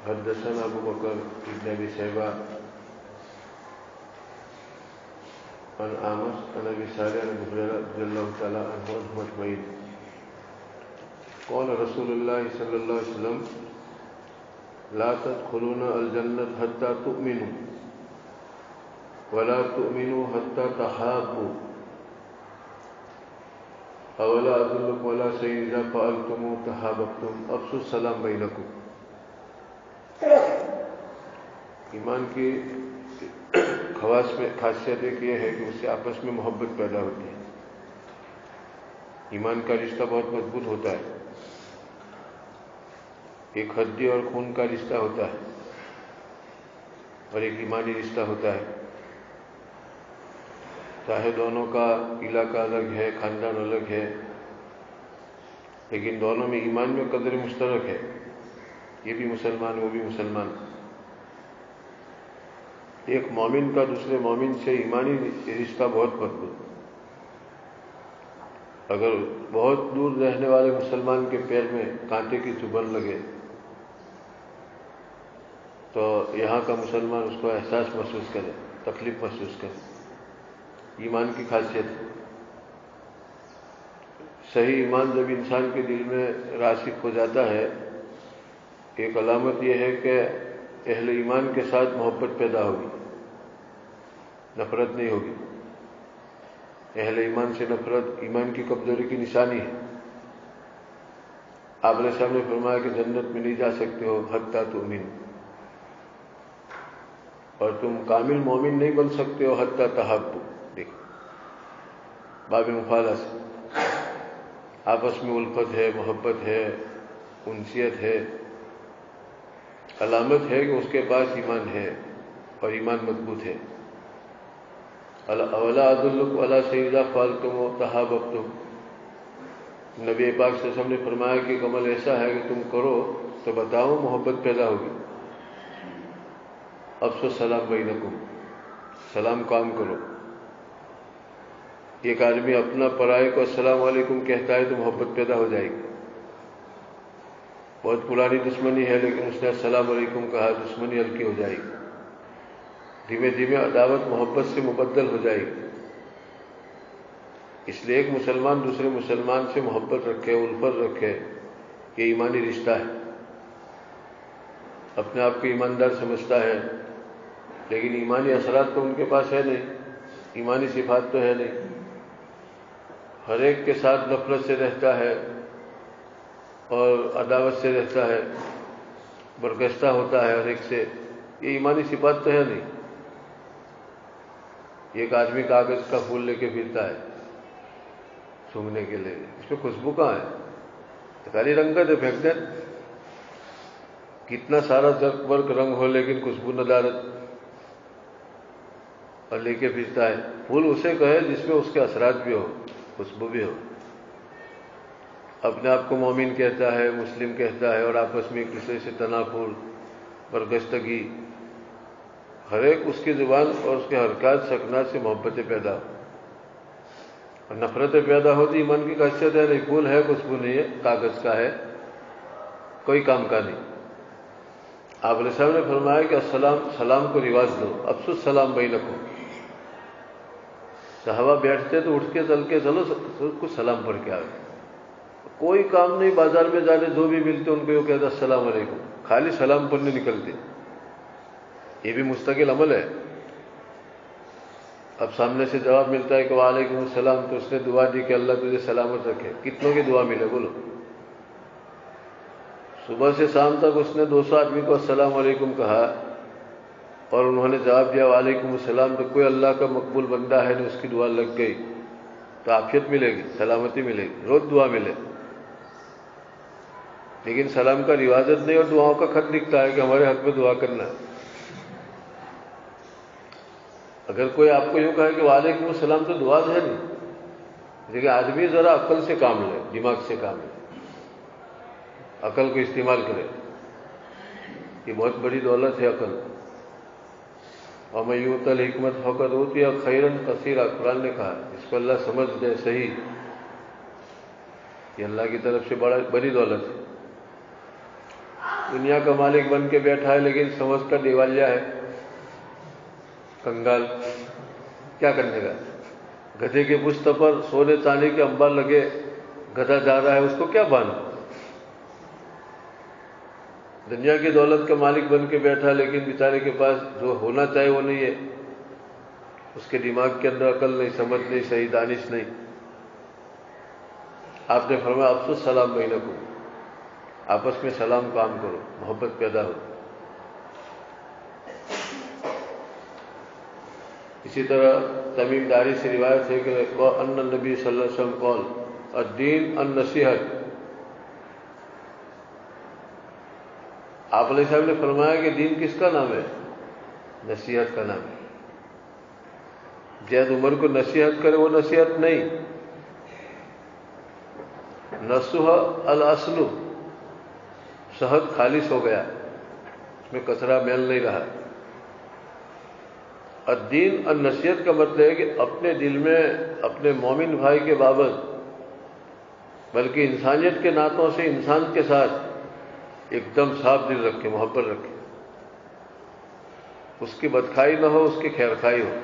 حدثنا ابو بکر ابن ابی شیبہ عن اعمش عن ابی صالح عن ابی ہریرہ رضی اللہ تعالی عنہ اجمعین قال رسول اللہ صلی اللہ علیہ وسلم لا تدخلون الجنة حتى تؤمنوا ولا تؤمنوا حتى تحابوا اولا ادلکم علی شیء اذا فعلتموه تحاببتم افشوا السلام بینکم۔ ایمان کی خاصیت ایک یہ ہے کہ اس سے آپس میں محبت پیدا ہوتی ہے۔ ایمان کا رشتہ بہت مضبوط ہوتا ہے، ایک ہڈی اور خون کا رشتہ ہوتا ہے اور ایک ایمانی رشتہ ہوتا ہے، چاہے دونوں کا علاقہ الگ ہے، خاندان الگ ہے، لیکن دونوں میں ایمان میں قدر مشترک ہے، یہ بھی مسلمان وہ بھی مسلمان۔ ایک مومن کا دوسرے مومن سے ایمانی رشتہ بہت مضبوط۔ اگر بہت دور رہنے والے مسلمان کے پیر میں کانٹے کی چبھن لگے تو یہاں کا مسلمان اس کو احساس محسوس کرے، تکلیف محسوس کرے۔ ایمان کی خاصیت ہے۔ صحیح ایمان جب انسان کے دل میں راسخ ہو جاتا ہے، ایک علامت یہ ہے کہ اہل ایمان کے ساتھ محبت پیدا ہوگی، نفرت نہیں ہوگی۔ اہل ایمان سے نفرت ایمان کی کمزوری کی نشانی ہے۔ آپ نے سامنے فرمایا کہ جنت میں نہیں جا سکتے ہو حتی تؤمنوا، اور تم کامل مومن نہیں بن سکتے ہو حتی تحابوا۔ دیکھو باب مفالہ سے آپس میں الفت ہے، محبت ہے، انسیت ہے، علامت ہے کہ اس کے پاس ایمان ہے اور ایمان مضبوط ہے۔ اولا ادلکم علی شیء اذا فعلتموه تحاببتم، نبی پاک صلی اللہ علیہ وسلم نے فرمایا کہ ایک عمل ایسا ہے کہ تم کرو تو بتاؤ محبت پیدا ہوگی۔ افشوا السلام بینکم، سلام کام کرو۔ ایک آدمی اپنا پرائے کو السلام علیکم کہتا ہے تو محبت پیدا ہو جائے گی۔ بہت پرانی دشمنی ہے لیکن اس نے السلام علیکم کہا، دشمنی ہلکی ہو جائے گی، دھیمے دھیمے عداوت محبت سے مبدل ہو جائے گی۔ اس لیے ایک مسلمان دوسرے مسلمان سے محبت رکھے، الفت رکھے، یہ ایمانی رشتہ ہے۔ اپنے آپ کو ایماندار سمجھتا ہے لیکن ایمانی اثرات تو ان کے پاس ہے نہیں، ایمانی صفات تو ہے نہیں، ہر ایک کے ساتھ نفرت سے رہتا ہے اور عداوت سے رہتا ہے، برگشتہ ہوتا ہے ہر ایک سے، یہ ایمانی صفات تو ہے نہیں۔ ایک آدمی کاغذ کا پھول لے کے پھرتا ہے سونگھنے کے لیے، اس میں خوشبو کہاں ہے؟ خالی رنگت ہے، پھینک دیں۔ کتنا سارا زرق برق رنگ ہو لیکن خوشبو ندارت، اور لے کے پھرتا ہے۔ پھول اسے کہے جس میں اس کے اثرات بھی ہو، خوشبو بھی ہو۔ اپنے آپ کو مومن کہتا ہے، مسلم کہتا ہے، اور آپس میں ایک دوسرے سے تنافر، برگشتگی، ہر ایک اس کی زبان اور اس کے حرکات سکنات سے محبتیں پیدا ہو اور نفرتیں پیدا ہوتی۔ ایمان کی خاصیت ہے، نہیں پھول ہے خوشبو نہیں ہے، کاغذ کا ہے، کوئی کام کا نہیں۔ آپ نے سامنے فرمایا کہ سلام کو رواج دو، افشوا السلام بینکم۔ صحابہ بیٹھتے تو اٹھ کے چل کے چلو سب کو سلام پڑھ کے آئے، کوئی کام نہیں، بازار میں جانے جو بھی ملتے ان کو یہ کہتا السلام علیکم، خالی سلام پڑھنے نکلتے۔ یہ بھی مستقل عمل ہے۔ اب سامنے سے جواب ملتا ہے کہ وعلیکم السلام، تو اس نے دعا دی کہ اللہ تجھے سلامت رکھے، کتنوں کی دعا ملے بولو؟ صبح سے شام تک اس نے 200 آدمی کو السلام علیکم کہا اور انہوں نے جواب دیا وعلیکم السلام، تو کوئی اللہ کا مقبول بندہ ہے نہیں، اس کی دعا لگ گئی تو عافیت ملے گی، سلامتی ملے گی، روز دعا ملے۔ لیکن سلام کا روایت نہیں اور دعاؤں کا خط لکھتا ہے کہ ہمارے حق میں دعا کرنا ہے۔ اگر کوئی آپ کو یوں کہے کہ وعلیکم السلام تو دعا ہے نہیں، لیکن آدمی ذرا عقل سے کام لے، دماغ سے کام لے، عقل کو استعمال کرے، یہ بہت بڑی دولت ہے عقل۔ وَمَن يُؤْتَ الْحِكْمَةَ فَقَدْ أُوتِيَ خَيْرًا كَثِيرًا، قرآن نے کہا اس کو اللہ سمجھ دے صحیح، یہ اللہ کی طرف سے بڑی دولت ہے۔ دنیا کا مالک بن کے بیٹھا ہے لیکن سمجھ کر دیوالیہ ہے، کنگال، کیا کرنے کا؟ گدھے کے پشت پر سونے چاندی کے انبار لگے، گدھا جا رہا ہے، اس کو کیا بانا؟ دنیا کی دولت کا مالک بن کے بیٹھا لیکن بیچارے کے پاس جو ہونا چاہیے وہ نہیں ہے، اس کے دماغ کے اندر عقل نہیں، سمجھ نہیں، صحیح دانش نہیں۔ آپ نے فرمایا افسوس سلام بینکم، آپس میں سلام کام کرو، محبت پیدا ہو۔ اسی طرح تمیم داری سے روایت ہے کہ ان النبی صلی اللہ علیہ وسلم قال الدین النصیحت، آپ علیہ السلام نے فرمایا کہ دین کس کا نام ہے؟ نصیحت کا نام ہے۔ زید عمر کو نصیحت کرے وہ نصیحت نہیں، نصح الاصل، صحت خالص ہو گیا، اس میں کچرا میل نہیں رہا۔ الدین النصیحت کا مطلب ہے کہ اپنے دل میں اپنے مومن بھائی کے بابت، بلکہ انسانیت کے ناطوں سے انسان کے ساتھ ایک دم صاف دل رکھے، محبت رکھے، اس کی بدخائی نہ ہو، اس کی خیرخائی ہو۔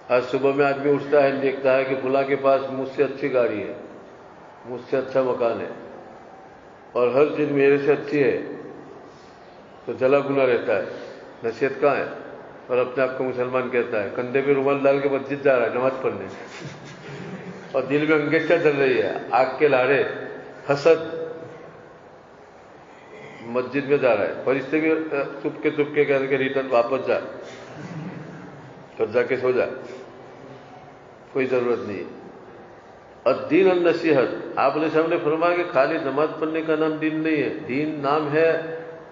آج صبح میں آدمی اٹھتا ہے، دیکھتا ہے کہ فلاں کے پاس مجھ سے اچھی گاڑی ہے، مجھ سے اچھا مکان ہے، اور ہر چیز میرے سے اچھی ہے، تو جلا گنا رہتا ہے، نصیحت کہاں ہے؟ اور اپنے آپ کو مسلمان کہتا ہے، کندھے پہ رومال ڈال کے مسجد جا رہا ہے نماز پڑھنے، اور دل میں انگیزا چل رہی ہے، آگ کے لارے، حسد، مسجد میں جا رہا ہے، فرشتے بھی چپ کے کہنے کے ریٹرن واپس جا، اور جا کے سو جا، کوئی ضرورت نہیں ہے۔ الدین النصیحت، آپ علیہ السلام نے فرمایا کہ خالی نماز پڑھنے کا نام دین نہیں ہے، دین نام ہے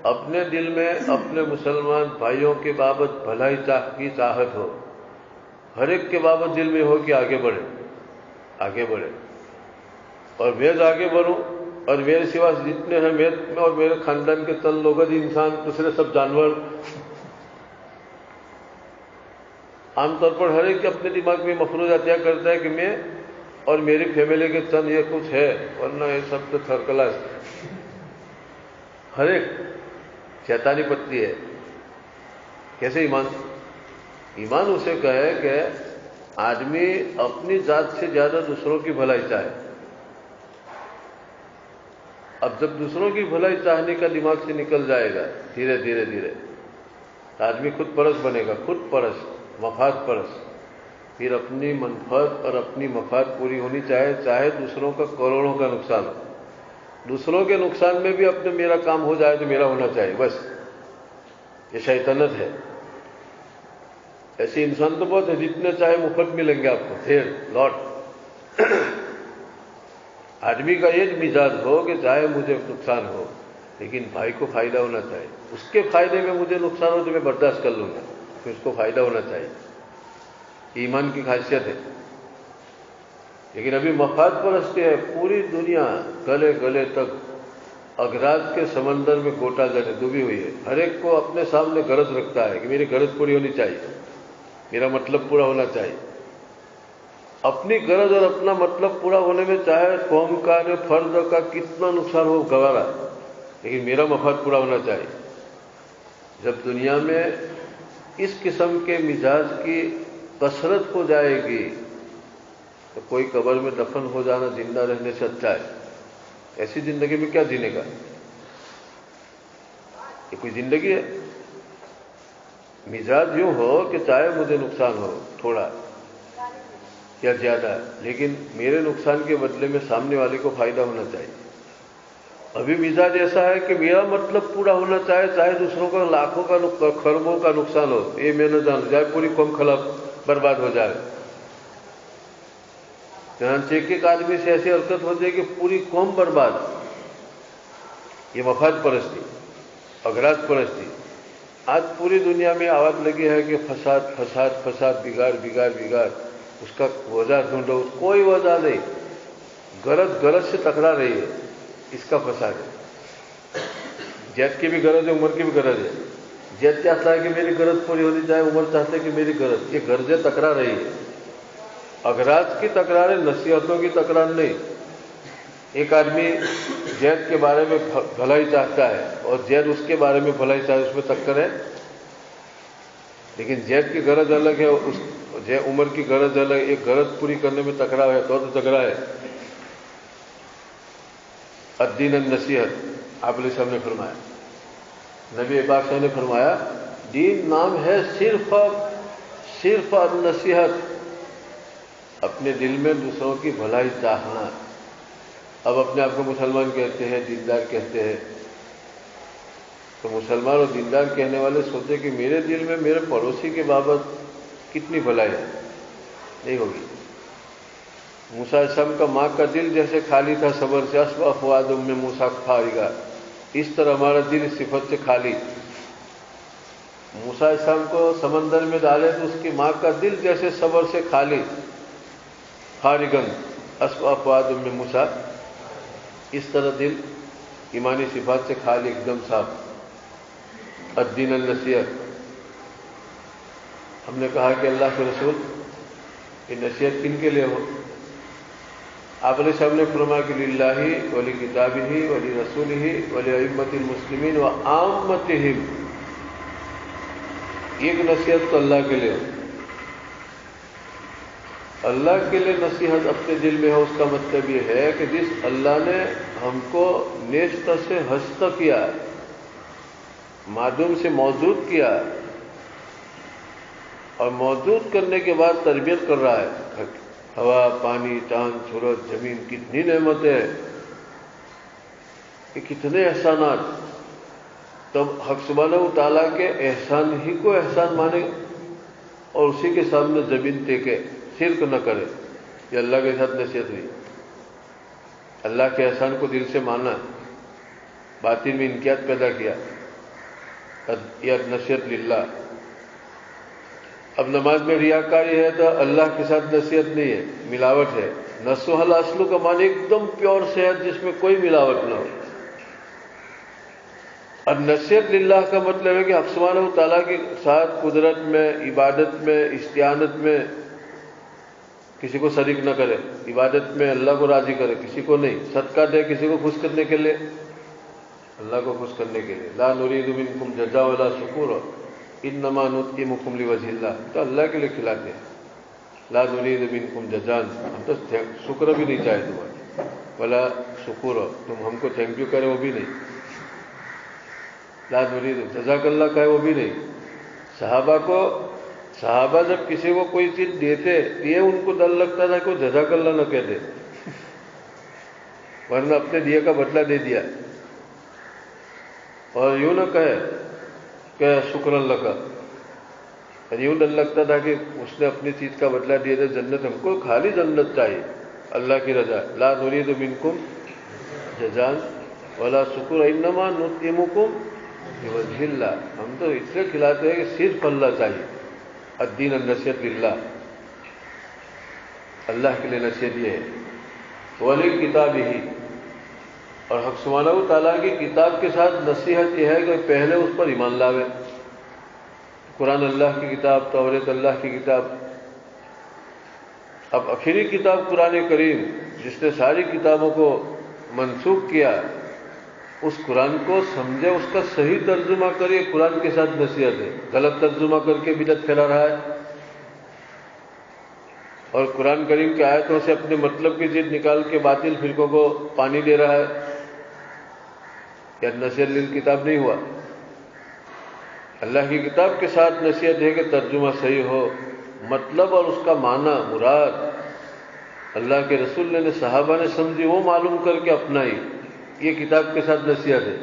اپنے دل میں اپنے مسلمان بھائیوں کے بابت بھلائی کی چاہت ہو، ہر ایک کے بابت دل میں ہو کہ آگے بڑھے، آگے بڑھے، اور میں آگے بڑھوں، اور میرے سوا جتنے ہیں، میں اور میرے خاندان کے چند لوگ انسان، دوسرے سب جانور۔ عام طور پر ہر ایک اپنے دماغ میں مفروض عطیہ کرتا ہے کہ میں اور میری فیملی کے چند یہ کچھ ہے، ورنہ یہ سب تو تھرکلاس، ہر ایک شیطانی پتی ہے۔ کیسے ایمان؟ ایمان اسے کہے کہ آدمی اپنی ذات سے زیادہ دوسروں کی بھلائی چاہے۔ اب جب دوسروں کی بھلائی چاہنے کا دماغ سے نکل جائے گا دھیرے دھیرے دھیرے، تو آدمی خود پرست بنے گا، خود پرست، مفاد پرست، پھر اپنی منفعت اور اپنی مفاد پوری ہونی چاہے دوسروں کا کروڑوں کا نقصان ہو، دوسروں کے نقصان میں بھی اپنے میرا کام ہو جائے تو میرا ہونا چاہیے، بس یہ شیطنت ہے۔ ایسے انسان تو بہت ہے، جتنے چاہے مفت ملیں گے آپ کو، پھر لوٹ۔ آدمی کا یہ مزاج ہو کہ چاہے مجھے نقصان ہو لیکن بھائی کو فائدہ ہونا چاہیے، اس کے فائدے میں مجھے نقصان ہو تو میں برداشت کر لوں گا، پھر اس کو فائدہ ہونا چاہیے، ایمان کی خاصیت ہے۔ لیکن ابھی مفاد پرستی ہے، پوری دنیا گلے گلے تک اغراض کے سمندر میں گوٹا جڑے ڈوبی ہوئی ہے، ہر ایک کو اپنے سامنے غرض رکھتا ہے کہ میری غرض پوری ہونی چاہیے، میرا مطلب پورا ہونا چاہیے۔ اپنی غرض اور اپنا مطلب پورا ہونے میں چاہے قوم کا فرد کا کتنا نقصان ہو گوارا، لیکن میرا مفاد پورا ہونا چاہیے۔ جب دنیا میں اس قسم کے مزاج کی کثرت ہو جائے گی تو کوئی قبر میں دفن ہو جانا زندہ رہنے سے اچھا ہے۔ ایسی زندگی میں کیا جینے کا؟ یہ کوئی زندگی ہے؟ مزاج یوں ہو کہ چاہے مجھے نقصان ہو تھوڑا یا زیادہ، لیکن میرے نقصان کے بدلے میں سامنے والے کو فائدہ ہونا چاہیے۔ ابھی مزاج ایسا ہے کہ میرا مطلب پورا ہونا چاہے دوسروں کا لاکھوں کا خربوں کا نقصان ہو، یہ میں نہ جان جائے، پوری قوم خلاف برباد ہو جائے۔ چنانچہ ایک آدمی سے ایسی حرکت ہو جائے کہ پوری قوم برباد۔ یہ مفاد پرستی، اغراض پرستی۔ آج پوری دنیا میں آواز لگی ہے کہ فساد فساد فساد، بگاڑ بگاڑ بگاڑ، اس کا وجہ ڈھونڈو، کوئی وجہ نہیں، غرض سے ٹکرا رہی ہے، اس کا فساد ہے۔ جیت کی بھی غرض ہے، عمر کی بھی غرض ہے۔ جیت چاہتا ہے کہ میری غرض پوری ہونی چاہے، عمر چاہتا ہے کہ میری غرض، یہ غرضیں ٹکرا رہی ہے۔ اغراض کی تکرار ہے، نصیحتوں کی تکرار نہیں۔ ایک آدمی زید کے بارے میں بھلائی چاہتا ہے اور زید اس کے بارے میں بھلائی چاہتا ہے، اس میں ٹکر ہے، لیکن زید کی غرض الگ ہے، عمر کی غرض الگ، ایک غرض پوری کرنے میں ٹکراؤ ہے تو جھگڑا ہے۔ الدین النصیحت آپ علیہ السلام نے فرمایا، نبی پاک صلی اللہ علیہ وسلم نے فرمایا دین نام ہے صرف النصیحت، اپنے دل میں دوسروں کی بھلائی چاہنا۔ اب اپنے آپ کو مسلمان کہتے ہیں، دیندار کہتے ہیں، تو مسلمان اور دیندار کہنے والے سوچے کہ میرے دل میں میرے پڑوسی کے بابت کتنی بھلائی ہے، نہیں ہوگی۔ موسیٰ علیہ السلام کا ماں کا دل جیسے خالی تھا صبر سے، اصبح فؤاد ام موسیٰ فارغا، اس طرح ہمارا دل اس صفت سے خالی۔ موسیٰ علیہ السلام کو سمندر میں ڈالے تو اس کی ماں کا دل جیسے صبر سے خالی، فارغن اصبح فؤاد ام موسیٰ، اس طرح دل ایمانی صفات سے خالی، ایک دم صاف۔ الدین النصیحت، ہم نے کہا کہ اللہ کے رسول یہ نصیحت کن کے لیے ہو؟ آپ علیہ السلام نے فرمایا کہ للہ ولی کتابہ ولی رسولہ ولی ائمۃ المسلمین وعامتہم، ایک نصیحت تو اللہ کے لیے ہو، اللہ کے لیے نصیحت اپنے دل میں ہو، اس کا مطلب یہ ہے کہ جس اللہ نے ہم کو نیست سے ہست کیا، معدوم سے موجود کیا، اور موجود کرنے کے بعد تربیت کر رہا ہے، ہوا، پانی، چاند، سورج، زمین، کتنی نعمتیں، کہ کتنے احسانات، تب حق سبحانہ و تعالیٰ کے احسان ہی کو احسان مانے اور اسی کے سامنے زمین ٹیکے، شرک نہ کرے، یہ اللہ کے ساتھ نصیحت ہوئی۔ اللہ کے احسان کو دل سے مانا، باطن میں انقیاد پیدا کیا، یہ نصیحت للہ۔ اب نماز میں ریاکاری ہے تو اللہ کے ساتھ نصیحت نہیں ہے، ملاوٹ ہے۔ نصح الاصل کا معنی ایک دم پیور صحت جس میں کوئی ملاوٹ نہ ہو، اور نصیحت للہ کا مطلب ہے کہ حق سبحانہ و تعالیٰ کے ساتھ قدرت میں، عبادت میں، استعانت میں کسی کو شریک نہ کرے، عبادت میں اللہ کو راضی کرے، کسی کو نہیں، صدقہ دے کسی کو خوش کرنے کے لیے، اللہ کو خوش کرنے کے لیے۔ لا نرید منکم جزاء ولا شکورا انما نطعمکم لوجہ اللہ، تو اللہ کے لیے کھلاتے ہیں۔ لا نرید منکم جزاء، ہم تو شکر بھی نہیں چاہے تمہارا، ولا شکورا، تم ہم کو تھینک یو کرے وہ بھی نہیں، لا نرید جزاک اللہ کہے وہ بھی نہیں۔ صحابہ جب کسی کو کوئی چیز دیتے، یہ ان کو ڈر لگتا تھا کہ وہ جزاک اللہ نہ کہہ دے، ورنہ اپنے دیے کا بدلہ دے دیا، اور یوں نہ کہے کہ شکر اللہ کا، یوں ڈر لگتا تھا کہ اس نے اپنی چیز کا بدلہ دیا تھا، جنت ہم کو خالی جنت چاہیے، اللہ کی رضا۔ لا نرید منکم جزاء ولا شکر انما نطعمکم لوجہ اللہ، ہم تو اس لیے کھلاتے ہیں کہ صرف اللہ چاہیے۔ الدین النصیحت للہ، اللہ کے لیے نصیحت یہ ہے۔ ولی کتابہ، اور حق سبحانہ و تعالیٰ کی کتاب کے ساتھ نصیحت یہ ہے کہ پہلے اس پر ایمان لاوے۔ قرآن اللہ کی کتاب، توریت اللہ کی کتاب، اب آخری کتاب قرآن کریم جس نے ساری کتابوں کو منسوخ کیا، اس قرآن کو سمجھے، اس کا صحیح ترجمہ کرے، قرآن کے ساتھ نصیحت ہے۔ غلط ترجمہ کر کے بدعت پھیلا رہا ہے، اور قرآن کریم کی آیتوں سے اپنے مطلب کی چیز نکال کے باطل فرقوں کو پانی دے رہا ہے، یا نصیحت للکتاب نہیں ہوا۔ اللہ کی کتاب کے ساتھ نصیحت ہے کہ ترجمہ صحیح ہو، مطلب اور اس کا معنی، مراد اللہ کے رسول نے، صحابہ نے سمجھی، وہ معلوم کر کے اپنائی، یہ کتاب کے ساتھ نصیحت ہے۔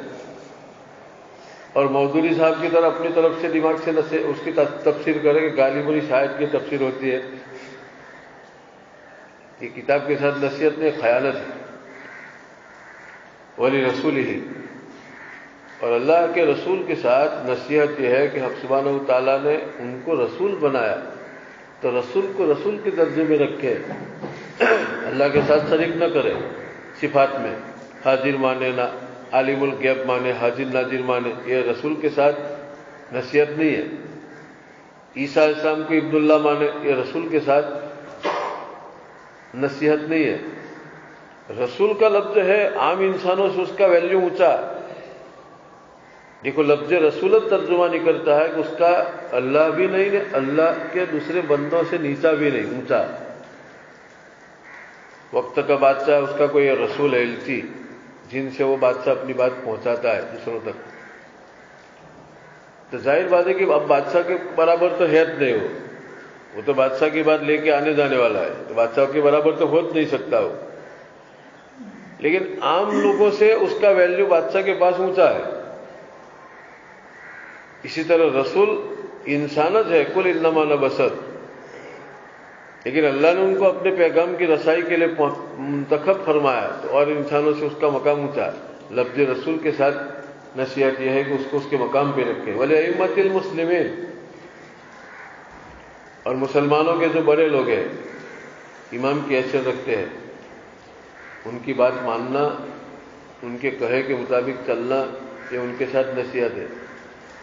اور مودودی صاحب کی طرف اپنی طرف سے دماغ سے اس کی تفسیر کرے کہ غالباً شاید کی تفسیر ہوتی ہے، یہ کتاب کے ساتھ نصیحت نے خیانت ہے۔ ولی رسول ہی، اور اللہ کے رسول کے ساتھ نصیحت یہ ہے کہ حق سبحانہ و تعالیٰ نے ان کو رسول بنایا، تو رسول کو رسول کے درجے میں رکھے، اللہ کے ساتھ شریک نہ کرے صفات میں، حاضر مانے نہ، عالم الغیب مانے، حاضر ناظر مانے، یہ رسول کے ساتھ نصیحت نہیں ہے۔ عیسیٰ علیہ السلام کو ابن اللہ مانے، یہ رسول کے ساتھ نصیحت نہیں ہے۔ رسول کا لفظ ہے عام انسانوں سے اس کا ویلیو اونچا. دیکھو لفظ رسولت ترجمہ نہیں کرتا ہے کہ اس کا اللہ بھی نہیں، اللہ کے دوسرے بندوں سے نیچا بھی نہیں، اونچا. وقت کا بادشاہ اس کا کوئی رسول ہے الچی، جن سے وہ بادشاہ اپنی بات پہنچاتا ہے دوسروں تک. تو ظاہر بات ہے کہ اب بادشاہ کے برابر تو ہے نہیں وہ تو بادشاہ کی بات لے کے آنے جانے والا ہے، تو بادشاہ کے برابر تو ہو نہیں سکتا وہ. لیکن عام لوگوں سے اس کا ویلیو بادشاہ کے پاس اونچا ہے. اسی طرح رسول انسانت ہے، کل انما انا بشر، لیکن اللہ نے ان کو اپنے پیغام کی رسائی کے لیے منتخب فرمایا تو اور انسانوں سے اس کا مقام اونچا ہے. لفظ رسول کے ساتھ نصیحت یہ ہے کہ اس کو اس کے مقام پہ رکھیں. وَلِأَئِمَّةِ الْمُسْلِمِينَ، اور مسلمانوں کے جو بڑے لوگ ہیں، امام کی حیثیت رکھتے ہیں، ان کی بات ماننا، ان کے کہے کے مطابق چلنا، یہ ان کے ساتھ نصیحت ہے.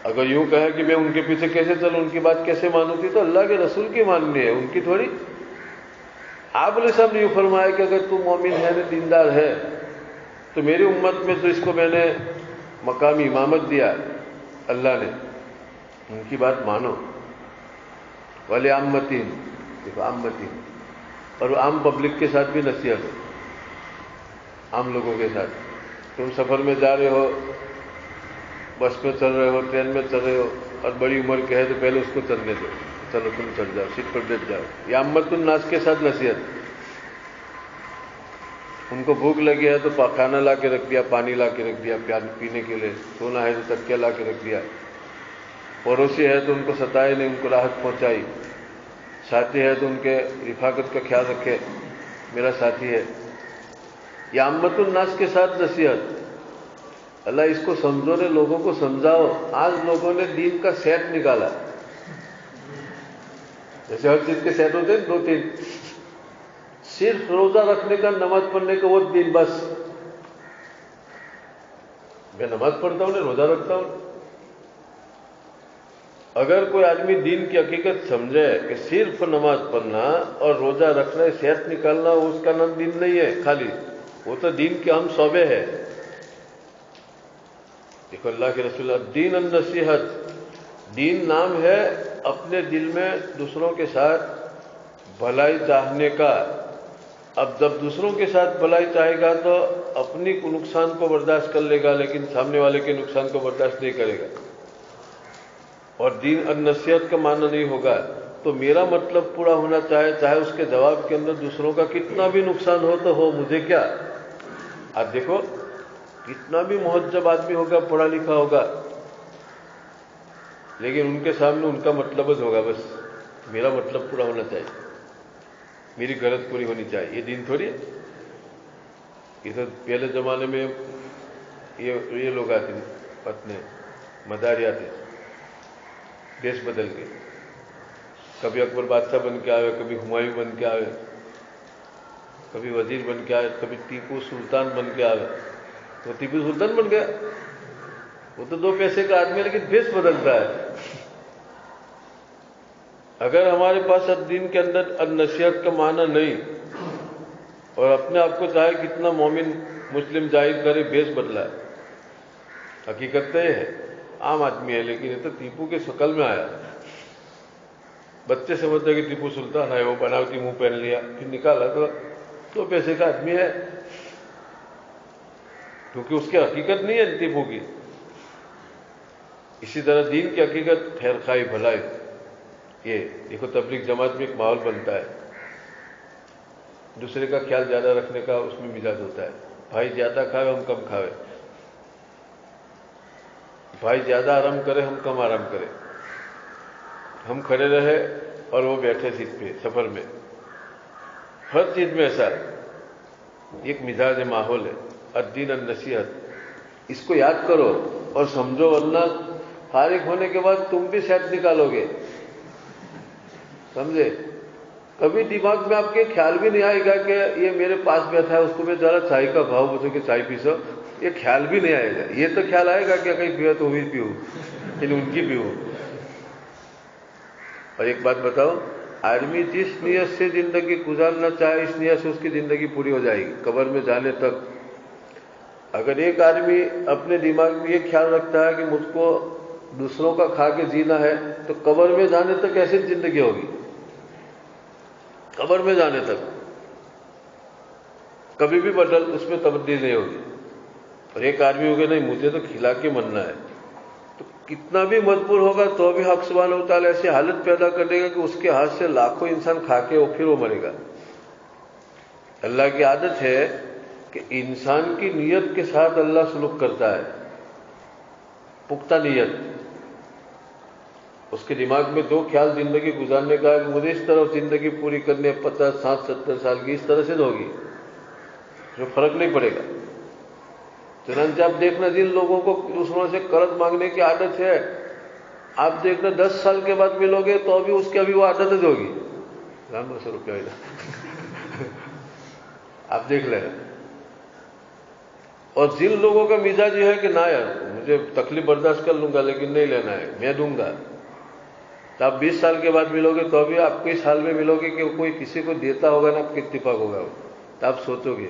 اگر یوں کہے کہ میں ان کے پیچھے کیسے چلوں، ان کی بات کیسے مانوں گی، تو اللہ کے رسول کی ماننی ہے، ان کی تھوڑی. آپ علیہ السلام نے یوں فرمایا کہ اگر تو مومن ہے، دیندار ہے، تو میری امت میں تو اس کو میں نے مقامی امامت دیا اللہ نے، ان کی بات مانو. وَلِعَامَّتِهِمْ، دیکھو عامتہم، اور عام پبلک کے ساتھ بھی نصیحت ہے، عام لوگوں کے ساتھ. تم سفر میں جا رہے ہو، بس میں چل رہے ہو، ٹرین میں چل رہے ہو، اور بڑی عمر کے ہے تو پہلے اس کو چلنے دو، چلو تم چل جاؤ، سیٹ پر بیٹھ جاؤ. یہ عامت الناس کے ساتھ نصیحت. ان کو بھوک لگی ہے تو کھانا لا کے رکھ دیا، پانی لا کے رکھ دیا پینے کے لیے، سونا ہے تو تکیہ لا کے رکھ دیا. پڑوسی ہے تو ان کو ستائے نہیں، ان کو راحت پہنچائی. ساتھی ہے تو ان کے رفاقت کا خیال رکھے، میرا ساتھی ہے. یہ عامت الناس کے ساتھ نصیحت. اللہ اس کو سمجھو نے، لوگوں کو سمجھاؤ. آج لوگوں نے دین کا سیٹ نکالا، جیسے ہر چیز کے سیٹ ہوتے ہیں 2-3، صرف روزہ رکھنے کا، نماز پڑھنے کا وہ دین. بس میں نماز پڑھتا ہوں، روزہ رکھتا ہوں. اگر کوئی آدمی دین کی حقیقت سمجھے کہ صرف نماز پڑھنا اور روزہ رکھنا صحت نکالنا، اس کا نام دین نہیں ہے خالی، وہ تو دین کے اہم شعبے ہے. دیکھو اللہ کے رسول، الدین النصیحت، دین نام ہے اپنے دل میں دوسروں کے ساتھ بھلائی چاہنے کا. اب جب دوسروں کے ساتھ بھلائی چاہے گا تو اپنی نقصان کو برداشت کر لے گا، لیکن سامنے والے کے نقصان کو برداشت نہیں کرے گا. اور دین النصیحت کا معنی نہیں ہوگا تو میرا مطلب پورا ہونا چاہے اس کے جواب کے اندر دوسروں کا کتنا بھی نقصان ہو تو ہو، مجھے کیا. آپ دیکھو کتنا بھی مہذب آدمی ہوگا، پڑھا لکھا ہوگا، لیکن ان کے سامنے ان کا مطلب ہوگا، بس میرا مطلب پورا ہونا چاہیے، میری غرض پوری ہونی چاہیے. یہ دین تھوڑی ہے. یہ تو پہلے زمانے میں یہ لوگ آتے اپنے مداری آتے، دیش بدل کے، کبھی اکبر بادشاہ بن کے آئے، کبھی ہمایوں بن کے آئے، کبھی وزیر بن کے آئے، کبھی ٹیپو سلطان بن کے آئے. تو ٹیپو سلطان بن گیا، وہ تو 2 پیسے کا آدمی ہے، لیکن دیش بدلتا ہے. اگر ہمارے پاس الدین کے اندر النصیحت کا معنی نہیں، اور اپنے آپ کو چاہے کتنا مومن مسلم ظاہر کرے، بیس بدلا ہے. حقیقت تو یہ ہے عام آدمی ہے، لیکن یہ تو ٹیپو کے شکل میں آیا. بچے سمجھتے کہ ٹیپو سلطان ہے، وہ بناوٹی منہ پہن لیا، پھر نکالا تو 2 پیسے کا آدمی ہے، کیونکہ اس کی حقیقت نہیں ہے ٹیپو کی. اسی طرح دین کی حقیقت خیر خواہی، بھلائی. یہ دیکھو تبلیغ جماعت میں ایک ماحول بنتا ہے، دوسرے کا خیال زیادہ رکھنے کا اس میں مزاج ہوتا ہے. بھائی زیادہ کھاوے ہم کم کھاوے، بھائی زیادہ آرام کرے ہم کم آرام کرے، ہم کھڑے رہے اور وہ بیٹھے سیٹ پہ سفر میں. ہر چیز میں ایسا ایک مزاج ماحول ہے. الدین النصیحت، اس کو یاد کرو اور سمجھو، ورنہ فارغ ہونے کے بعد تم بھی سیٹ نکالو گے. سمجھے؟ کبھی دماغ میں آپ کے خیال بھی نہیں آئے گا کہ یہ میرے پاس بیٹھا ہے، اس کو میں ذرا چائے کا بھاؤ پوچھوں کہ چائے پی سو. یہ خیال بھی نہیں آئے گا. یہ تو خیال آئے گا کہ کہیں پیو تو بھی پیو، لیکن ان کی پیو. اور ایک بات بتاؤ، آدمی جس نیت سے زندگی گزارنا چاہے اس نیت سے اس کی زندگی پوری ہو جائے گی قبر میں جانے تک۔ اگر ایک آدمی اپنے دماغ میں یہ خیال رکھتا ہے کہ مجھ کو دوسروں کا کھا کے جینا ہے تو قبر میں جانے تک کیسی زندگی ہوگی؟ قبر میں جانے تک کبھی بھی اس میں تبدیلی نہیں ہوگی۔ اور ایک آدمی ہوگا نہیں مجھے تو کھلا کے مرنا ہے، تو کتنا بھی مجبور ہوگا تو بھی حق سبحانہ و تعالیٰ ایسی حالت پیدا کر دے گا کہ اس کے ہاتھ سے لاکھوں انسان کھا کے پھر وہ مرے گا۔ اللہ کی عادت ہے کہ انسان کی نیت کے ساتھ اللہ سلوک کرتا ہے، پختہ نیت۔ اس کے دماغ میں دو خیال زندگی گزارنے کا ہے کہ مجھے اس طرح زندگی پوری کرنے 50 60 70 سال کی، اس طرح سے ہوگی، جو فرق نہیں پڑے گا۔ چنانچہ آپ دیکھنا جن لوگوں کو دوسروں سے قرض مانگنے کی عادت ہے، آپ دیکھنا 10 سال کے بعد ملو گے تو اس کی ابھی وہ عادت ہوگی۔ 200 روپیہ آپ دیکھ لیں۔ اور جن لوگوں کا مزاج یہ ہے کہ نہ یار مجھے تکلیف برداشت کر لوں گا لیکن نہیں لینا ہے، میں دوں گا، تو آپ 20 سال کے بعد ملو گے تو ابھی آپ کو اس حال میں ملو گے کہ کوئی کسی کو دیتا ہوگا نا، آپ کا اتفاق ہوگا، تو آپ سوچو گے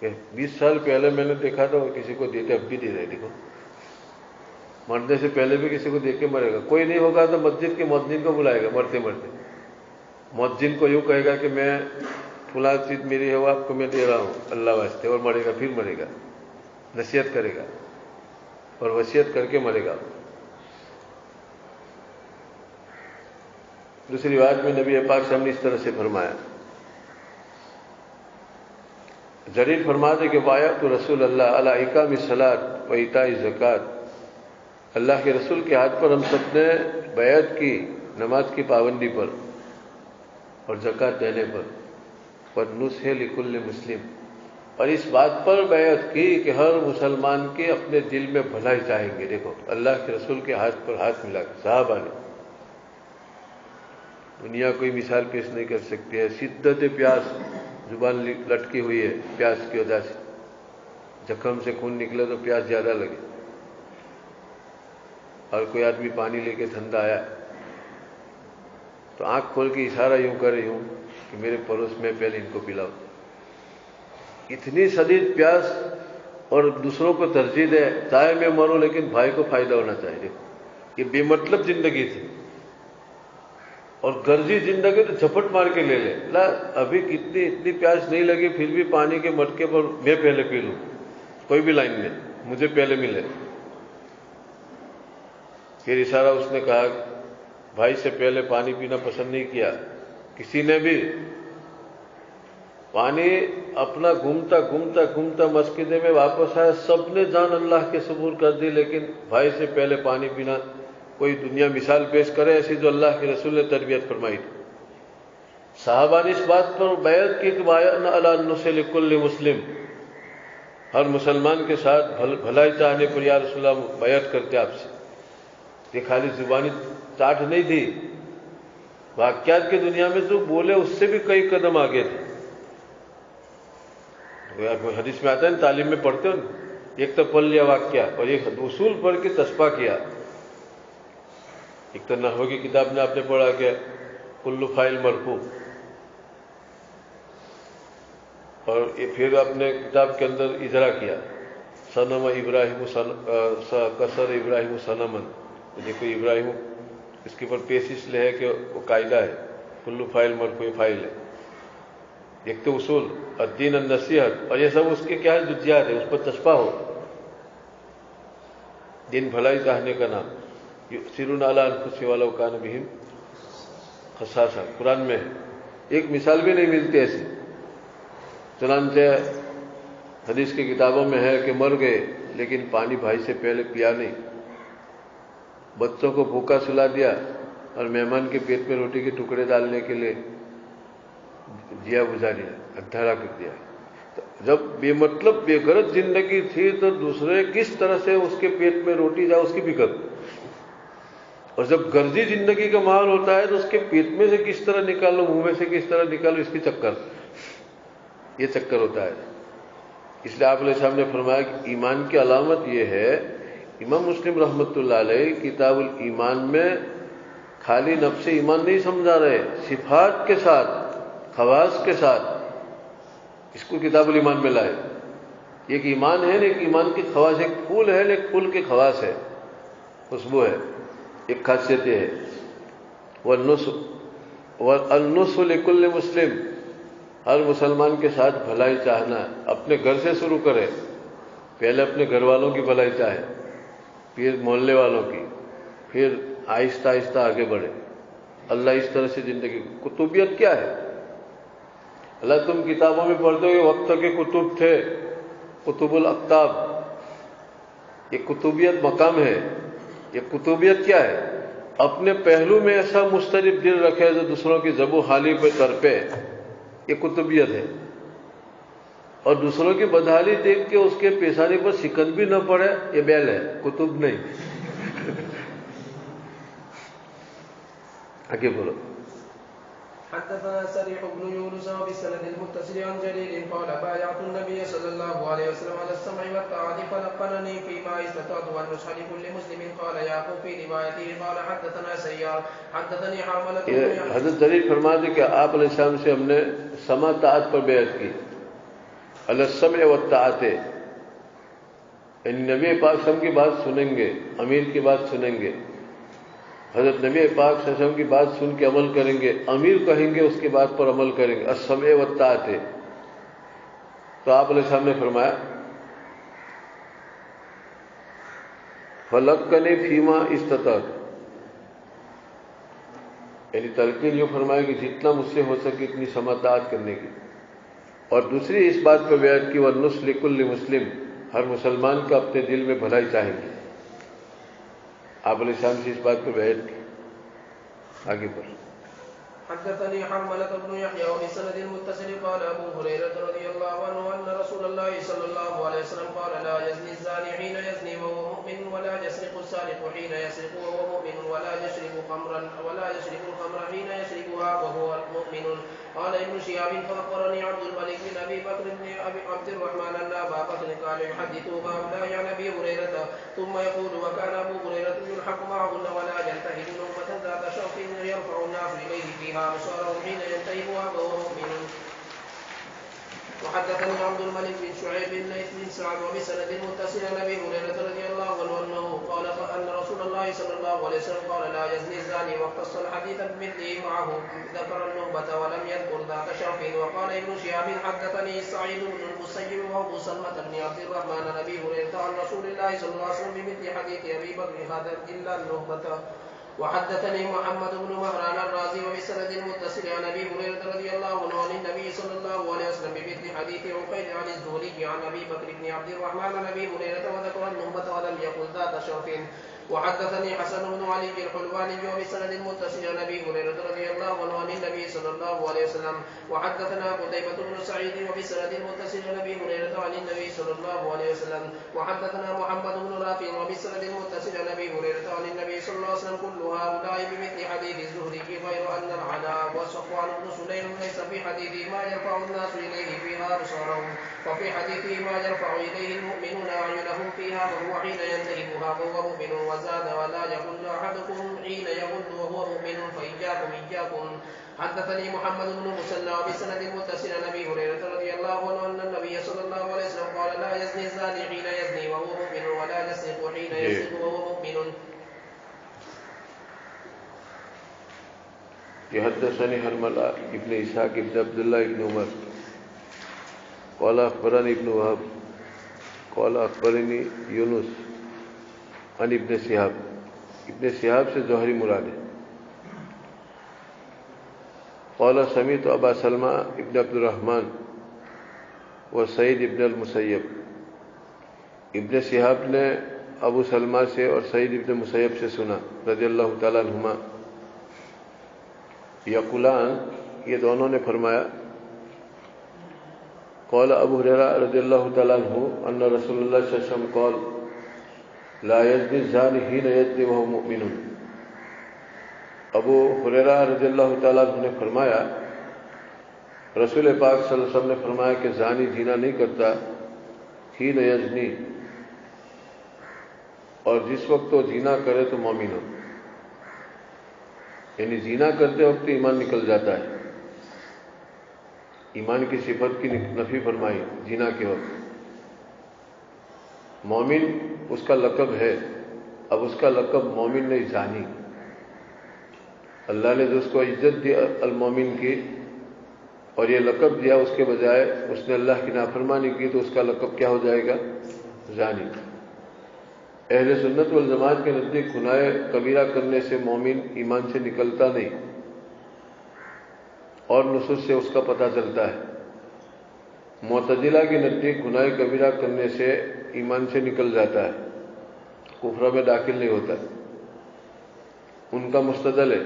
کہ 20 سال پہلے میں نے دیکھا تھا وہ کسی کو دیتے، اب بھی دے رہے، دیکھو مرنے سے پہلے بھی کسی کو دے کے مرے گا۔ کوئی نہیں ہوگا تو مسجد کے مؤذن کو بلائے گا، مرتے مرتے مؤذن کو یوں کہے گا کہ میں فلاں چیز میری ہے وہ آپ کو میں دے رہا ہوں اللہ واسطے، اور مرے گا، پھر مرے گا، نصیحت کرے گا اور وصیت کر کے مرے گا۔ دوسری بات میں نبی پاک صاحب نے اس طرح سے فرمایا، جریر فرماتے کہ بایعت رسول اللہ علی اقام الصلاۃ و ایتاء الزکوٰۃ، اللہ کے رسول کے ہاتھ پر ہم سب نے بیعت کی نماز کی پابندی پر اور زکوٰۃ دینے پر، والنصح لکل مسلم، اور اس بات پر بیعت کی کہ ہر مسلمان کے اپنے دل میں بھلائی چاہیں گے۔ دیکھو اللہ کے رسول کے ہاتھ پر ہاتھ ملا کے صحابہ نے، دنیا کوئی مثال پیش نہیں کر سکتی ہے۔ شدت پیاس، زبان لٹکی ہوئی ہے پیاس کی وجہ سے، زخم سے خون نکلے تو پیاس زیادہ لگے، اور کوئی آدمی پانی لے کے ٹھنڈا آیا تو آنکھ کھول کے اشارہ یوں کر رہی ہوں کہ میرے پڑوس میں پہلے ان کو پلاؤ۔ اتنی شدید پیاس، اور دوسروں کو ترجیح دے، چاہے میں مروں لیکن بھائی کو فائدہ ہونا چاہیے۔ یہ بے مطلب زندگی تھی، اور غرضی زندگی تو جھپٹ مار کے لے لے، لا ابھی اتنی پیاس نہیں لگی پھر بھی پانی کے مٹکے پر میں پہلے پی لوں، کوئی بھی لائن میں مجھے پہلے ملے۔ پھر اشارہ اس نے کہا بھائی سے پہلے پانی پینا پسند نہیں کیا کسی نے بھی۔ پانی اپنا گھومتا گھومتا گھومتا مسجد میں واپس آیا، سب نے جان اللہ کے سپور کر دی، لیکن بھائی سے پہلے پانی پینا کوئی دنیا مثال پیش کرے ایسی جو اللہ کے رسول نے تربیت فرمائی تھی۔ صحابہ نے اس بات پر بیعت کی کہ بایعنا علی النصح لکل مسلم، ہر مسلمان کے ساتھ بھلائی چاہنے پر یا رسول اللہ بیعت کرتے آپ سے۔ یہ خالی زبانی چاٹ نہیں تھی، واقعات کی دنیا میں جو بولے اس سے بھی کئی قدم آگے تھے۔ حدیث میں آتا ہے نا، تعلیم میں پڑھتے ہو نا، ایک تو پڑھ لیا واقعہ اور ایک اصول پڑھ کے تصفیہ کیا۔ ایک تو نحو کی کتاب میں آپ نے پڑھا کہ کل فاعل مرفوع، اور پھر اپنے کتاب کے اندر اجرا کیا، صنم ابراہیم کسر ابراہیم صنمن، دیکھو ابراہیم اس کے اوپر پیش لے ہے کہ وہ قاعدہ ہے، کل فاعل مرفوع فاعل ہے۔ ایک تو اصول، الدین النصیحت، اور یہ سب اس کے کیا ہے، جزیات ہے، اس پر تصفیہ ہو۔ دین بھلائی چاہنے کا نام، یؤثرون علی انفسہم ولو کان بہم خصاصہ، قرآن میں ایک مثال بھی نہیں ملتی ایسی۔ چنانچہ حدیث کی کتابوں میں ہے کہ مر گئے لیکن پانی بھائی سے پہلے پیا نہیں، بچوں کو بھوکا سلا دیا اور مہمان کے پیٹ میں روٹی کے ٹکڑے ڈالنے کے لیے دیا بجھا دیا، اندھیرا کر دیا۔ تو جب بے مطلب بے غرض زندگی تھی تو دوسرے کس طرح سے اس کے پیٹ میں روٹی جائے اس کی فکر، اور جب غرضی زندگی کا ماحول ہوتا ہے تو اس کے پیٹ میں سے کس طرح نکالو، منہ میں سے کس طرح نکالو، اس کی چکر، یہ چکر ہوتا ہے۔ اس لیے آپ علیہ السلام نے فرمایا کہ ایمان کی علامت یہ ہے، امام مسلم رحمۃ اللہ علیہ کتاب الایمان میں خالی نفس ایمان نہیں سمجھا رہے، صفات کے ساتھ، خواص کے ساتھ اس کو کتاب الایمان میں لائے۔ ایک ایمان ہے، ایک ایمان کی خواص، ایک پھول ہے، ایک پھول کے خواص ہے، خوشبو ہے، ایک خاصیت ہے۔ والنصح لکل مسلم، ہر مسلمان کے ساتھ بھلائی چاہنا، اپنے گھر سے شروع کرے، پہلے اپنے گھر والوں کی بھلائی چاہے، پھر محلے والوں کی، پھر آہستہ آہستہ آگے بڑھے۔ اللہ اس طرح سے زندگی، کتبیت کیا ہے؟ اللہ تم کتابوں میں پڑھتے ہو کہ وقت کے کتب تھے، کتب الاقطاب، یہ کتبیت مقام ہے۔ یہ کتبیت کیا ہے؟ اپنے پہلو میں ایسا مسترب دل رکھے جو دوسروں کی زبو حالی پہ تڑپے، یہ کتبیت ہے۔ اور دوسروں کی بدحالی دیکھ کے اس کے پیشانی پر سکن بھی نہ پڑے، یہ بیل ہے، کتب نہیں۔ آگے بولو۔ حدثنا سريح بن يونس وبالسند المتصل عن جرير قال بايعت النبي صلى الله عليه وسلم على السمع والطاعة فلقنني فيما استطعت والنصح لكل مسلم قال يعقوب في روايته قال حدثنا سيار حدثني حرملة۔ حضرت جریر فرماتے کہ آپ علیہ السلام سے ہم نے سمع طاعت پر بیعت کی، علی السمع والطاعت، یعنی نبی پاک صلی اللہ علیہ وسلم کی بات سنیں گے، امیر کی بات سنیں گے، حضرت نبی پاک صلی اللہ علیہ وسلم کی بات سن کے عمل کریں گے، امیر کہیں گے اس کی بات پر عمل کریں گے، السمع والطاعت۔ تو آپ علیہ السلام نے فرمایا فلقنی فیما استطعت، یعنی تلقین یوں فرمایا کہ جتنا مجھ سے ہو سکے اتنی سمع طاعت کرنے کی۔ اور دوسری اس بات پر بیعت کی والنصح لکل مسلم، ہر مسلمان کا اپنے دل میں بھلائی چاہیں گے۔ آپ علیہ السلام سے اس بات پر بیعت کی۔ آگے بڑھ۔ حدثني حرملة بن يحيى وبسند المتصل قال أبو هريرة رضي الله عنه أن رسول الله صلى الله عليه وسلم قال لا يزني الزاني حين يزني وهو مؤمن ولا يسرق السارق حين يسرق وهو مؤمن ولا يشرب الخمر حين يشربها وهو مؤمن. قال ابن شهاب فأخبرني عبد الملك بن أبي بكر بن أبي عبد الرحمن أن أبا بكر قال يحدث هؤلاء عن أبي هريرة ثم يقول وكان أبو هريرة يلحق معهن ولا يلتهب نومة ذات شرف يرفع الناس إليه فيها أبصارهم حين ينتهبها وهو مؤمن. وحدثني عبد الملك بن شعيب بن ليث بن سعد وبسند متصل عن أبي هريرة رضي الله عنه أنه قال أن رسول الله صلى الله عليه وسلم قال لا يزني الزاني واختص الحديث بمثله معه ذكر النهبة ولم يذكر ذات شرف. وقال ابن شهاب حدثني سعيد بن المسيب وأبو سلمة بن عبد الرحمن عن أبي هريرة عن رسول الله صلى الله عليه وسلم بمثل حديث أبي بكر هذا إلا النهبة. وحدثني محمد بن مهران الرازي وبسند متصل عن ابي هريره رضي الله عنه عن النبي صلى الله عليه وسلم بمثل حديث عقيل عن الزهري عن ابي بكر بن عبد الرحمن عن ابي هريره وذكر النهبة ولم يقل ذات شرف. وحدثني حسن بن علي الحلواني وبسند متصل عن ابي هريره رضي الله عنه عن النبي صلى الله عليه وسلم. وحدثنا قتيبة بن سعيد وبسند متصل عن ابي هريره عن النبي صلى الله عليه وسلم. وحدثنا محمد بن رافع وبسند متصل عن ابي هريره عن النبي صلى الله عليه وسلم. كل هؤلاء بمثل حديث الزهري غير ان العلاء وصفوان بن سليم ليس في حديثه ما يرفع الناس اليه فيها ابصارهم وفي حديثه ما يرفع اليه المؤمنون اعينهم فيها وهو حين ينتهبها وهو مؤمن. وزاد ولا يغل احدكم حين يغل وهو مؤمن فاياكم. حدثني محمد بن مسنى وبسند متصل عن ابي هريره رضي الله عنه ان النبي صلى الله عليه وسلم قال لا يزني الزاني حين يزني وهو مؤمن ولا يسرق حين يسرق وهو مؤمن. حدثني حرملة ابن إسحاق ابن عبد الله ابن عمر قال أخبرني ابن وهب قال أخبرني يونس عن ابن شهاب. ابن شهاب سے زہری مراد ہے. قال سمعت ابا سلمہ ابن عبد الرحمن وسعید ابن المسیب. ابن شہاب نے ابو سلمہ سے اور سعید ابن مسیب سے سنا رضی اللہ تعالیٰ عنہما یقولان، یہ دونوں نے فرمایا قال ابو ہریرہ رضی اللہ تعالیٰ عنہ ان رسول اللہ صلی اللہ علیہ وسلم قال لا یزنی الزانی حین یزنی وہو مؤمن. ابو ہریرہ رضی اللہ تعالیٰ عنہ نے فرمایا رسول پاک صلی اللہ علیہ وسلم نے فرمایا کہ زانی زنا نہیں کرتا حین یزنی، اور جس وقت وہ زنا کرے تو مومن ہو. یعنی زنا کرتے وقت ایمان نکل جاتا ہے. ایمان کی صفت کی نفی فرمائی زنا کے وقت. مومن اس کا لقب ہے، اب اس کا لقب مومن نہیں زانی. اللہ نے جو اس کو عزت دی المومن کی اور یہ لقب دیا، اس کے بجائے اس نے اللہ کی نافرمانی کی تو اس کا لقب کیا ہو جائے گا؟ زانی. اہل سنت والجماعت کے نزدیک گناہ کبیرہ کرنے سے مومن ایمان سے نکلتا نہیں، اور نصوص سے اس کا پتہ چلتا ہے. معتزلہ کے نزدیک گناہ کبیرہ کرنے سے ایمان سے نکل جاتا ہے، کفر میں داخل نہیں ہوتا. ان کا مستدل ہے،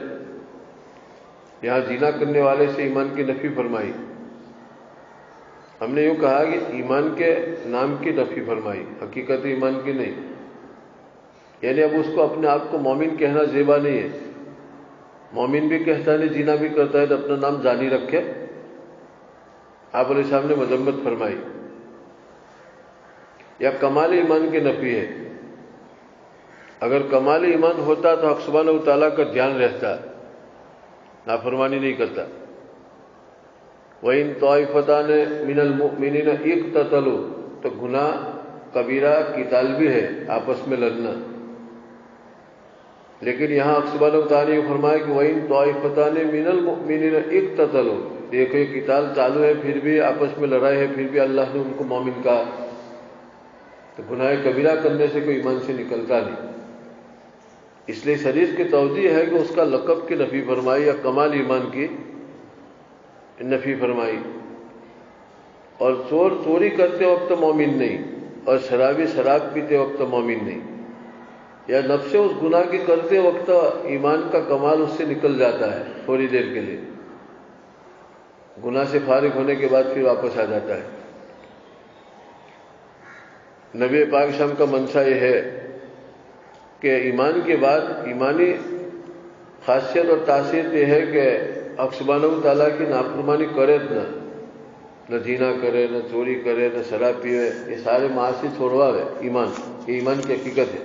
یہاں زنا کرنے والے سے ایمان کی نفی فرمائی. ہم نے یوں کہا کہ ایمان کے نام کی نفی فرمائی، حقیقت ایمان کی نہیں. یعنی اب اس کو اپنے آپ کو مومن کہنا زیبا نہیں ہے. مومن بھی کہتا نہیں، زنا بھی کرتا ہے تو اپنا نام زانی رکھے. آپ علیہ السلام نے مذمت فرمائی. یا کمال ایمان کی نفی ہے. اگر کمال ایمان ہوتا تو حق سبحانہ و تعالیٰ کا دھیان رہتا، نافرمانی نہیں کرتا. وَإِن طَائِفَتَانِ مِنَ الْمُؤْمِنِينَ اقْتَتَلُوا، تو گناہ کبیرہ قتال بھی ہے، آپس میں لڑنا. لیکن یہاں حق سبحانہ و تعالیٰ نے فرمایا کہ وَإِن طَائِفَتَانِ مِنَ الْمُؤْمِنِينَ اقْتَتَلُوا. دیکھو یہ قتال چالو ہے، پھر بھی آپس میں لڑائی ہے، پھر بھی اللہ نے ان کو مومن کہا. تو گناہ کبیرہ کرنے سے کوئی ایمان سے نکلتا نہیں. اس لیے اس حدیث کی توجیہ ہے کہ اس کا لقب کی نفی فرمائی یا کمال ایمان کی نفی فرمائی. اور چور چوری کرتے وقت مومن نہیں، اور شرابی شراب پیتے وقت مومن نہیں. یا نفس اس گناہ کی کرتے وقت ایمان کا کمال اس سے نکل جاتا ہے تھوڑی دیر کے لیے، گناہ سے فارغ ہونے کے بعد پھر واپس آ جاتا ہے. نبی پاک شام کا منشا یہ ہے کہ ایمان کے بعد ایمانی خاصیت اور تاثیر یہ ہے کہ حق سبحانہ و تعالیٰ کی نافرمانی کرے نہ زنا کرے، نہ چوری کرے، نہ شراب پیے. یہ سارے معاصی چھوڑوا ہے ایمان. یہ ایمان کی حقیقت ہے.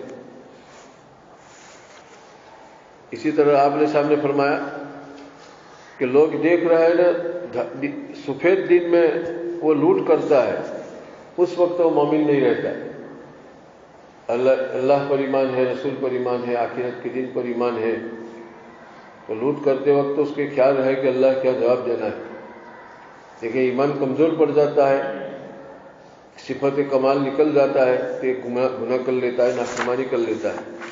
اسی طرح آپ نے سامنے فرمایا کہ لوگ دیکھ رہے ہیں نا، سفید دن میں وہ لوٹ کرتا ہے، اس وقت وہ مومن نہیں رہتا. اللہ پر ایمان ہے، رسول پر ایمان ہے، آخرت کے دن پر ایمان ہے، تو لوٹ کرتے وقت اس کے خیال ہے کہ اللہ کیا جواب دینا ہے. لیکن ایمان کمزور پڑ جاتا ہے، صفت کمال نکل جاتا ہے تو ایک گناہ کر لیتا ہے، نافرمانی کر لیتا ہے.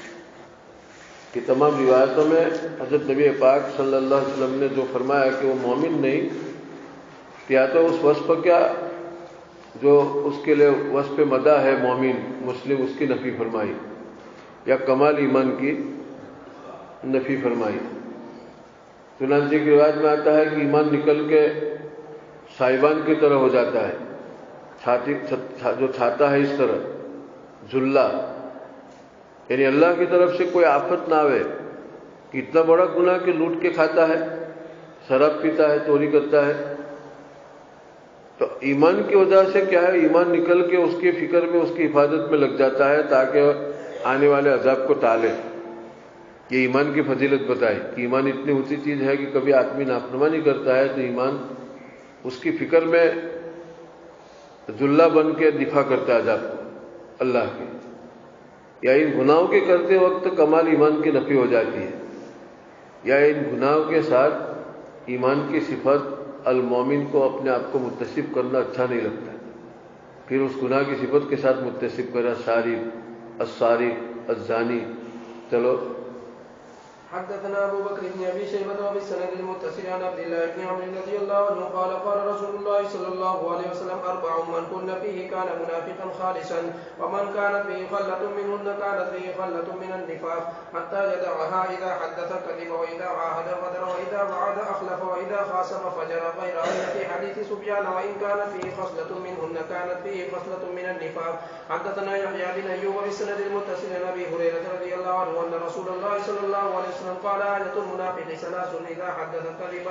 کہ تمام روایتوں میں حضرت نبی پاک صلی اللہ علیہ وسلم نے جو فرمایا کہ وہ مومن نہیں، یا تو اس وصف کیا جو اس کے لیے وصف مدح ہے مومن مسلم، اس کی نفی فرمائی، یا کمال ایمان کی نفی فرمائی. چنانچہ کی روایت میں آتا ہے کہ ایمان نکل کے صاحبان کی طرح ہو جاتا ہے، چھاتی جو چھاتا ہے اس طرح ذلہ. یعنی اللہ کی طرف سے کوئی آفت نہ آوے کہ اتنا بڑا گناہ کہ لوٹ کے کھاتا ہے، شراب پیتا ہے، چوری کرتا ہے. تو ایمان کی وجہ سے کیا ہے، ایمان نکل کے اس کی فکر میں، اس کی حفاظت میں لگ جاتا ہے تاکہ آنے والے عذاب کو ٹالے. یہ ایمان کی فضیلت بتائی کہ ایمان اتنی اونچی چیز ہے کہ کبھی آدمی نافرمانی کرتا ہے تو ایمان اس کی فکر میں ذلہ بن کے دفاع کرتا ہے عذاب کو اللہ کے. یا ان گناہوں کے کرتے وقت کمال ایمان کی نفی ہو جاتی ہے، یا ان گناہوں کے ساتھ ایمان کی صفت المومن کو اپنے آپ کو متصف کرنا اچھا نہیں لگتا، پھر اس گناہ کی صفت کے ساتھ متصف کرا، سارق، السارق، الزانی. چلو. حدثنا ابو بكر بن ابي شيبه وبالسند المتصل عن عبد الله بن عمرو رضي الله عنه قال قال رسول الله صلى الله عليه وسلم اربع من كن فيه كان منافقا خالصا ومن كانت فيه خله منهن كانت فيه خله من النفاق حتى يدعها اذا حدث كذب واذا عاهد غدر واذا وعد اخلف واذا خاصم فجر غير ان في حديث سفيان وان كانت فيه خصله منهن كانت فيه خصله من النفاق. حدثنا يحيى بن ايوب بالسند المتصل عن ابي هريره رضي الله عنه أن رسول الله صلى الله عليه وسلم قال آية المنافق ثلاث: إذا حدث كذب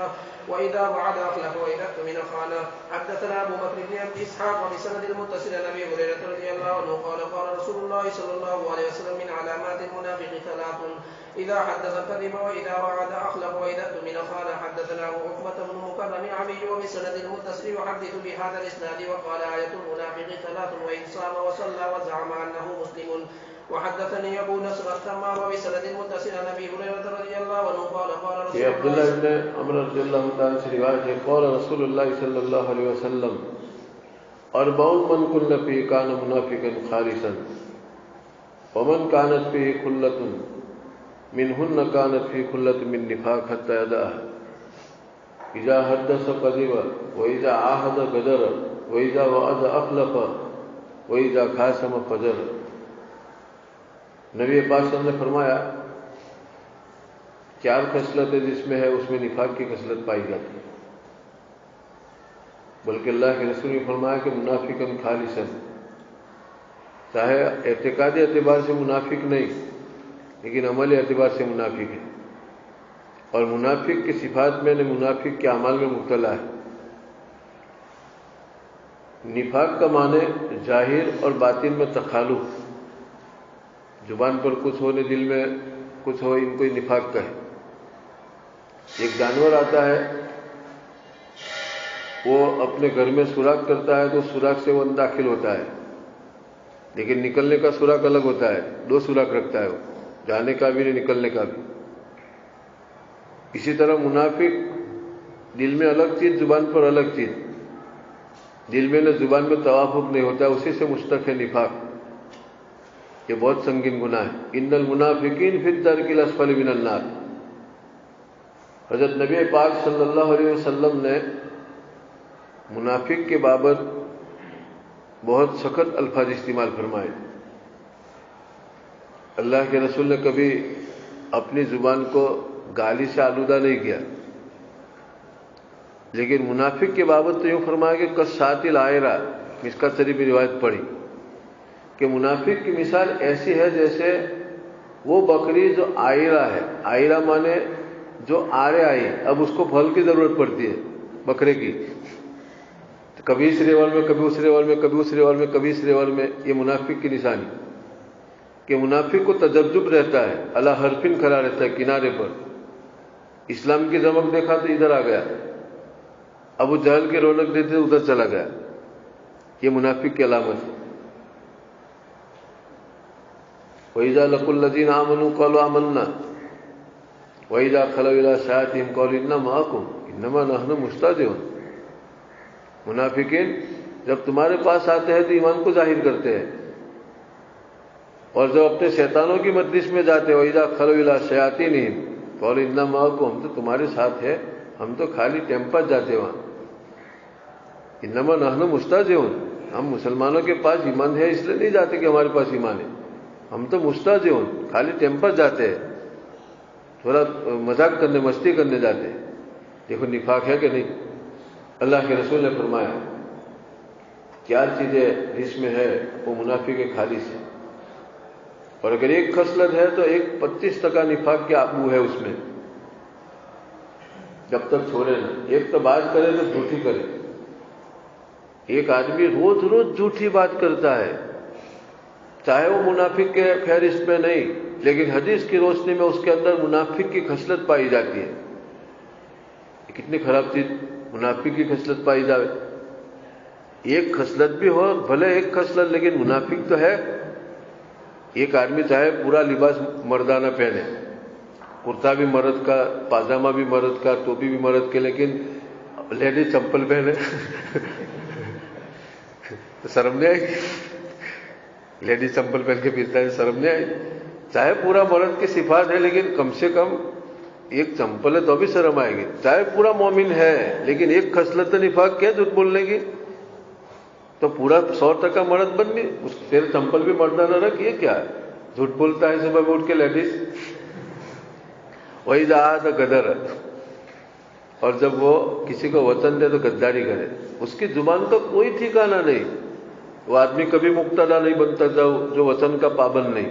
وإذا وعد أخلف وإذا اؤتمن خان. حدثنا أبو بكر بن إسحاق بسند المتصل عن أبي هريرة رضي الله عنه قال قال رسول الله صلى الله عليه وسلم: من علامات المنافق ثلاث: إذا حدث كذب وإذا وعد أخلف وإذا اؤتمن خان. حدثنا عقبة بن مكرم عبي وبسند المتصل يحدث بهذا الإسناد وقال آية المنافق ثلاث: وإن صام وصلى وزعم أنه مسلم. وحدثني أبو نصر التمام وبسند المتصل عن أبي هريرة رضي الله عنه قال قال رسول الله عبد الله بن عمرو رضی اللہ تعالیٰ سے روایت ہے قال رسول اللہ صلی اللہ علیہ وسلم: اربع من كن فيه كان منافقا خالصا ومن كانت فيه خلة منهن كانت فيه خلة من نفاق حتى يدعها إذا حدث كذب وإذا عاهد غدر وإذا وعد أخلف وإذا خاصم فجر. نبی پاک صلی اللہ علیہ وسلم نے فرمایا 4 خصلتیں جس میں ہے اس میں نفاق کی خصلت پائی جاتی ہے. بلکہ اللہ کے رسول نے فرمایا کہ منافقاً خالصاً، چاہے اعتقادی اعتبار سے منافق نہیں لیکن عملی اعتبار سے منافق ہے. اور منافق کی صفات میں نے منافق کے اعمال میں مبتلا ہے. نفاق کا معنی ظاہر اور باطن میں تخالف، زبان پر کچھ ہو نے دل میں کچھ ہو، ان کو نفاق کہے. ایک جانور آتا ہے، وہ اپنے گھر میں سوراخ کرتا ہے تو سوراخ سے وہ داخل ہوتا ہے، لیکن نکلنے کا سوراخ الگ ہوتا ہے. 2 سوراخ رکھتا ہے، وہ جانے کا بھی نہیں نکلنے کا بھی. اسی طرح منافق دل میں الگ چیز، زبان پر الگ چیز. دل میں نہ زبان میں توافق نہیں ہوتا، اسی سے مشتق ہے نفاق. یہ بہت سنگین گناہ ہے. ان المنافقین فی الدرک الاسفل من النار. حضرت نبی پاک صلی اللہ علیہ وسلم نے منافق کے بابت بہت سخت الفاظ استعمال فرمائے. اللہ کے رسول نے کبھی اپنی زبان کو گالی سے آلودہ نہیں کیا، لیکن منافق کے بابت تو یوں فرمایا کہ کسات العائرہ. مشکات شریف میں روایت پڑھی کہ منافق کی مثال ایسی ہے جیسے وہ بکری جو آئرہ ہے. آئرہ مانے جو آرے آئی، اب اس کو پھل کی ضرورت پڑتی ہے بکرے کی، کبھی اس ریوال میں کبھی اس ریوال میں کبھی اس ریوال میں کبھی اس ریوال میں. یہ منافق کی نشانی کہ منافق کو تجبجب رہتا ہے، اللہ حرفن کھڑا رہتا ہے کنارے پر. اسلام کی چمک دیکھا تو ادھر آ گیا، ابو جہل کے رونق دیتے ادھر چلا گیا. یہ منافق کی علامت ہے. وَإِذَا لَقُوا الَّذِينَ آمَنُوا قَالُوا آمَنَّا وَإِذَا خَلَوْا إِلَىٰ شَيَاطِينِهِمْ قَالُوا إِنَّا مَعَكُمْ إِنَّمَا نَحْنُ مُسْتَهْزِئُونَ. منافقین جب تمہارے پاس آتے ہیں تو ایمان کو ظاہر کرتے ہیں، اور جب اپنے شیطانوں کی مجلس میں جاتے ہیں وَإِذَا خَلَوْا إِلَىٰ شَيَاطِينِهِمْ قَالُوا إِنَّا مَعَكُمْ، ہم تو تمہارے ساتھ ہیں، ہم تو خالی ٹائم پاس جاتے وہاں. إِنَّمَا نَحْنُ مُسْتَهْزِئُونَ، ہم مسلمانوں کے پاس ایمان ہے اس لیے نہیں جاتے کہ ہمارے پاس ایمان ہے، ہم تو مستہزئون خالی ٹائم پاس جاتے ہیں، تھوڑا مذاق کرنے مستی کرنے جاتے ہیں. دیکھو نفاق ہے کہ نہیں. اللہ کے رسول نے فرمایا 4 چیزیں جس میں ہے وہ منافق خالص ہے. اور اگر ایک خصلت ہے تو 25% نفاق کے آبو ہے اس میں، جب تک چھوڑے نہ. ایک تو بات کرے تو جھوٹی کرے. ایک آدمی روز روز جھوٹی بات کرتا ہے، چاہے وہ منافق کے فہرست میں نہیں، لیکن حدیث کی روشنی میں اس کے اندر منافق کی خصلت پائی جاتی ہے. یہ کتنی خراب چیز منافق کی خصلت پائی جائے. ایک خصلت بھی ہو بھلے ایک خصلت، لیکن منافق تو ہے. ایک آدمی چاہے پورا لباس مردانہ پہنے، کرتا بھی مرد کا، پاجامہ بھی مرد کا، ٹوپی بھی مرد کے، لیکن لیڈی چپل پہنے تو شرم نہیں آئے گی. لیڈی چمپل پہن کے پھرتا ہے، شرم نہیں آئی. چاہے پورا مرد کی صفات ہے لیکن کم سے کم ایک چمپل ہے تو بھی شرم آئے گی. چاہے پورا مومن ہے لیکن ایک خصلت نفاق کیا جھوٹ بولنے کی، تو پورا 100% مرد بن گئی. اس پھر چمپل بھی مردانہ رکھ. یہ کیا ہے؟ جھوٹ بولتا ہے صبح اٹھ کے لیڈیز. وہی جہاں تو گدر، اور جب وہ کسی کو وچن دے تو غداری کرے. اس کی زبان کا کوئی ٹھکانہ نہیں. وہ آدمی کبھی مقتدا نہیں بنتا جو وچن کا پابند نہیں.